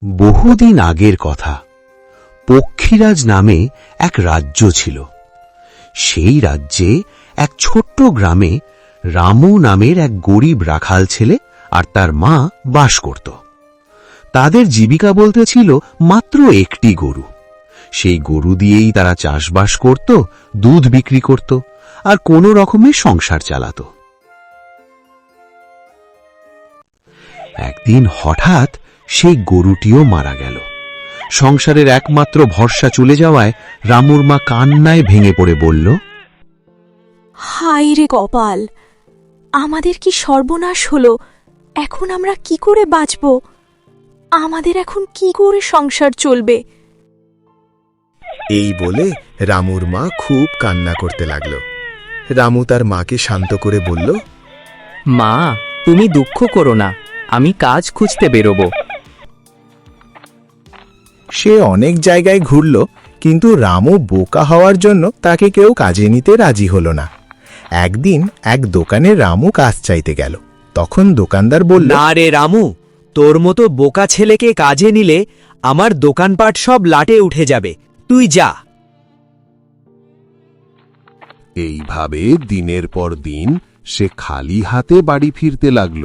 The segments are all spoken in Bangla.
বহুদিন আগের কথা। পক্ষীরাজ নামে এক রাজ্য ছিল। সেই রাজ্যে এক ছোট্ট গ্রামে রামু নামের এক গরিব রাখাল ছেলে আর তার মা বাস করত। তাদের জীবিকা বলতে ছিল মাত্র একটি গরু। সেই গরু দিয়েই তারা চাষবাস করত, দুধ বিক্রি করত আর কোনো রকমের সংসার চালাত। একদিন হঠাৎ সেই গরুটিও মারা গেল। সংসারের একমাত্র ভরসা চলে যাওয়ায় রামুর মা কান্নায় ভেঙে পড়ে বলল, হায় রে কপাল, আমাদের কি সর্বনাশ হলো! এখন আমরা কি করে বাঁচব? আমাদের এখন কি করে সংসার চলবে? এই বলে রামুর মা খুব কান্না করতে লাগল। রামু তার মাকে শান্ত করে বলল, মা, তুমি দুঃখ করো না, আমি কাজ খুঁজতে বেরোব। সে অনেক জায়গায় ঘুরল, কিন্তু রামু বোকা হওয়ার জন্য তাকে কেউ কাজে নিতে রাজি হলো না। একদিন এক দোকানে রামু কাজ চাইতে গেল। তখন দোকানদার বলল, না রে রামু, তোর মতো বোকা ছেলেকে কাজে নিলে আমার দোকানপাট সব লাটে উঠে যাবে, তুই যা। এইভাবে দিনের পর দিন সে খালি হাতে বাড়ি ফিরতে লাগল।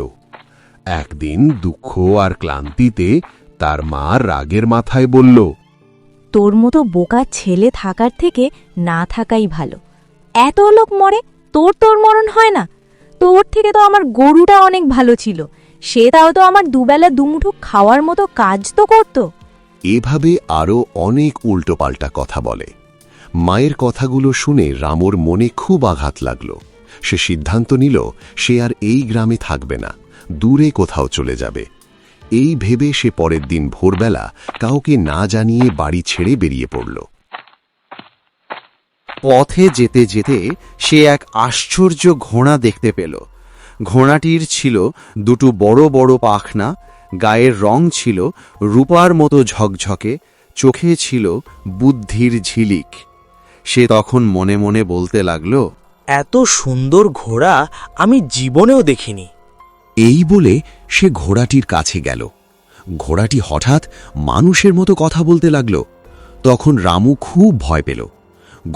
একদিন দুঃখ আর ক্লান্তিতে তার মা রাগের মাথায় বলল, তোর মতো বোকা ছেলে থাকার থেকে না থাকাই ভালো। এত লোক মরে, তোর মরণ হয় না? তোর থেকে তো আমার গরুটা অনেক ভালো ছিল, সে তাও তো আমার দুবেলা দুমুঠো খাওয়ার মতো কাজ তো করত। এভাবে আরও অনেক উল্টোপাল্টা কথা বলে। মায়ের কথাগুলো শুনে রামুর মনে খুব আঘাত লাগল। সে সিদ্ধান্ত নিল সে আর এই গ্রামে থাকবে না, দূরে কোথাও চলে যাবে। এই ভেবে সে পরের দিন ভোরবেলা কাউকে না জানিয়ে বাড়ি ছেড়ে বেরিয়ে পড়ল। পথে যেতে যেতে সে এক আশ্চর্য ঘোড়া দেখতে পেল। ঘোড়াটির ছিল দুটো বড় বড় পাখনা, গায়ের রং ছিল রূপার মতো ঝকঝকে, চোখে ছিল বুদ্ধির ঝিলিক। সে তখন মনে মনে বলতে লাগল, এত সুন্দর ঘোড়া আমি জীবনেও দেখিনি। এই বলে সে ঘোড়াটির কাছে গেল। ঘোড়াটি হঠাৎ মানুষের মতো কথা বলতে লাগল। তখন রামু খুব ভয় পেল।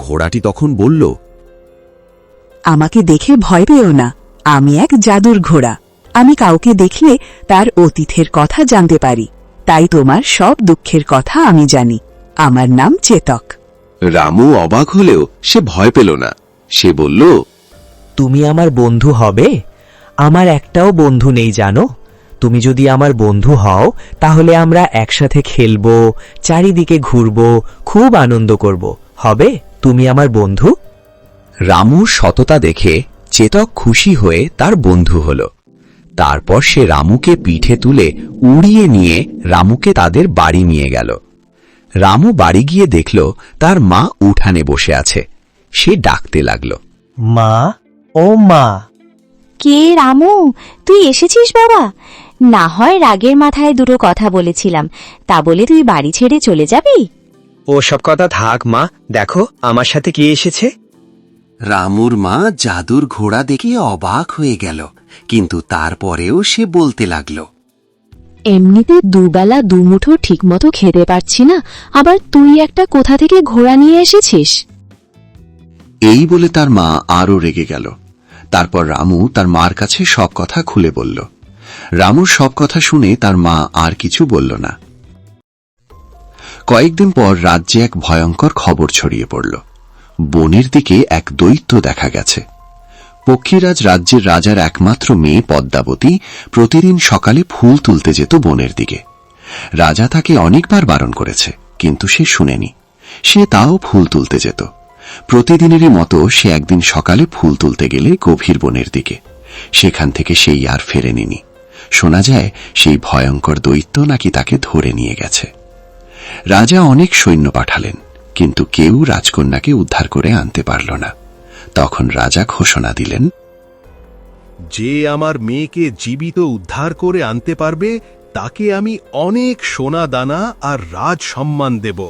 ঘোড়াটি তখন বলল, আমাকে দেখে ভয় পেও না, আমি এক জাদুর ঘোড়া। আমি কাউকে দেখলে তার অতীতের কথা জানতে পারি, তাই তোমার সব দুঃখের কথা আমি জানি। আমার নাম চেতক। রামু অবাক হলেও সে ভয় পেল না। সে বলল, তুমি আমার বন্ধু হবে? আমার একটাও বন্ধু নেই জানো। তুমি যদি আমার বন্ধু হও তাহলে আমরা একসাথে খেলবো, চারিদিকে ঘুরবো, খুব আনন্দ করব। হবে তুমি আমার বন্ধু? রামুর সততা দেখে চেতক খুশি হয়ে তার বন্ধু হল। তারপর সে রামুকে পিঠে তুলে উড়িয়ে নিয়ে রামুকে তাদের বাড়ি নিয়ে গেল। রামু বাড়ি গিয়ে দেখল তার মা উঠানে বসে আছে। সে ডাকতে লাগল, মা, ও মা। কে রামু, তুই এসেছিস বাবা? না হয় রাগের মাথায় দুটো কথা বলেছিলাম, তা বলে তুই বাড়ি ছেড়ে চলে যাবি? ও সব কথা থাক মা, দেখো আমার সাথে কে এসেছে। রামুর মা জাদুর ঘোড়া দেখে অবাক হয়ে গেল, কিন্তু তারপরেও সে বলতে লাগল, এমনিতে দুবেলা দুমুঠো ঠিকমতো খেতে পারছি না, আবার তুই একটা কোথা থেকে ঘোড়া নিয়ে এসেছিস? এই বলে তার মা আরও রেগে গেল। তারপর রামু তার মার কাছে সব কথা খুলে বলল। রামুর সব কথা শুনে তার মা আর কিছু বলল না। কয়েকদিন পর রাজ্যে এক ভয়ঙ্কর খবর ছড়িয়ে পড়ল। বনের দিকে এক দৈত্য দেখা গেছে। পক্ষীরাজ রাজ্যের রাজার একমাত্র মেয়ে পদ্মাবতী প্রতিদিন সকালে ফুল তুলতে যেত বনের দিকে। রাজা তাকে অনেকবার বারণ করেছে, কিন্তু সে শুনেনি। সে তাও ফুল তুলতে যেত। প্রতিদিনেরই মতো সে একদিন সকালে ফুল তুলতে গেলে গভীর বনের দিকে। সেখান থেকে সেই আর ফেরেনি। শোনা যায় সেই ভয়ঙ্কর দৈত্য নাকি তাকে ধরে নিয়ে গেছে। রাজা অনেক সৈন্য পাঠালেন, কিন্তু কেউ রাজকন্যাকে উদ্ধার করে আনতে পারল না। তখন রাজা ঘোষণা দিলেন, যে আমার মেয়েকে জীবিত উদ্ধার করে আনতে পারবে তাকে আমি অনেক সোনা দানা আর রাজ সম্মান দেব।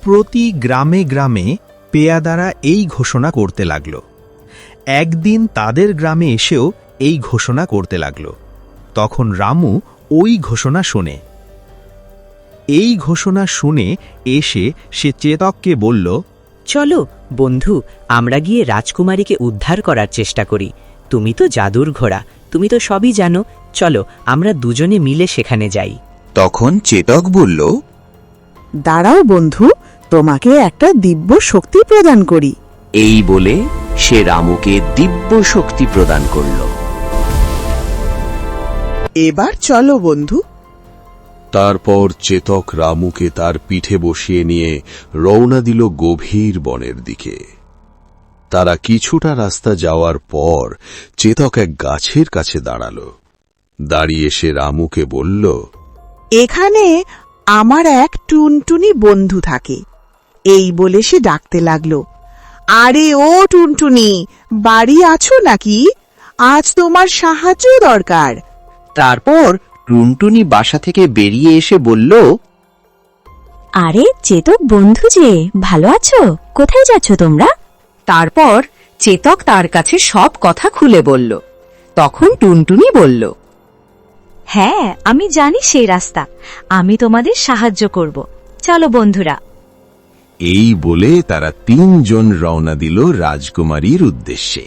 প্রতি গ্রামে গ্রামে পেয়াদারা এই ঘোষণা করতে লাগল। একদিন তাদের গ্রামে এসেও এই ঘোষণা করতে লাগল। তখন রামু ওই ঘোষণা শোনে। এই ঘোষণা শুনে এসে সে চেতককে বলল, চলো বন্ধু, আমরা গিয়ে রাজকুমারীকে উদ্ধার করার চেষ্টা করি। তুমি তো জাদুর ঘোড়া, তুমি তো সবই জানো, চলো আমরা দুজনে মিলে সেখানে যাই। তখন চেতক বলল, দাঁড়াও বন্ধু, তোমাকে একটা দিব্য শক্তি প্রদান করি। এই বলে সে রামুকে দিব্য শক্তি প্রদান করল। এবার চলো বন্ধু। তারপর চেতক রামুকে তার পিঠে বসিয়ে নিয়ে রওনা দিল গভীর বনের দিকে। তারা কিছুটা রাস্তা যাওয়ার পর চেতক এক গাছের কাছে দাঁড়াল। দাঁড়িয়ে সে রামুকে বলল, এখানে আমার এক টুনটুনি বন্ধু থাকে। এই বলে সে ডাকতে লাগলো, আরে ও টুনটুনি, বাড়ি আছো নাকি? আজ তোমার সাহায্য দরকার। তারপর টুনটুনি বাসা থেকে বেরিয়ে এসে বলল, আরে চেতক বন্ধু যে, ভালো আছো? কোথায় যাচ্ছ তোমরা? তারপর চেতক তার কাছে সব কথা খুলে বলল। তখন টুনটুনি বলল, হ্যাঁ, আমি জানি সেই রাস্তা, আমি তোমাদের সাহায্য করব। চলো বন্ধুরা। এই বলে তারা 3 জন রওনা দিল রাজকুমারীর উদ্দেশ্যে।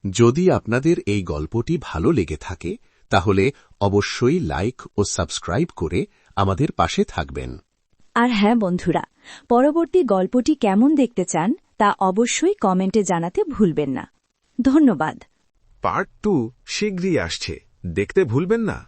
যদি আপনাদের এই গল্পটি ভালো লেগে থাকে তাহলে অবশ্যই লাইক ও সাবস্ক্রাইব করে আমাদের পাশে থাকবেন। আর হ্যাঁ বন্ধুরা, পরবর্তী গল্পটি কেমন দেখতে চান তা অবশ্যই কমেন্টে জানাতে ভুলবেন না। ধন্যবাদ। পার্ট 2 শীঘ্রই আসছে, দেখতে ভুলবেন না।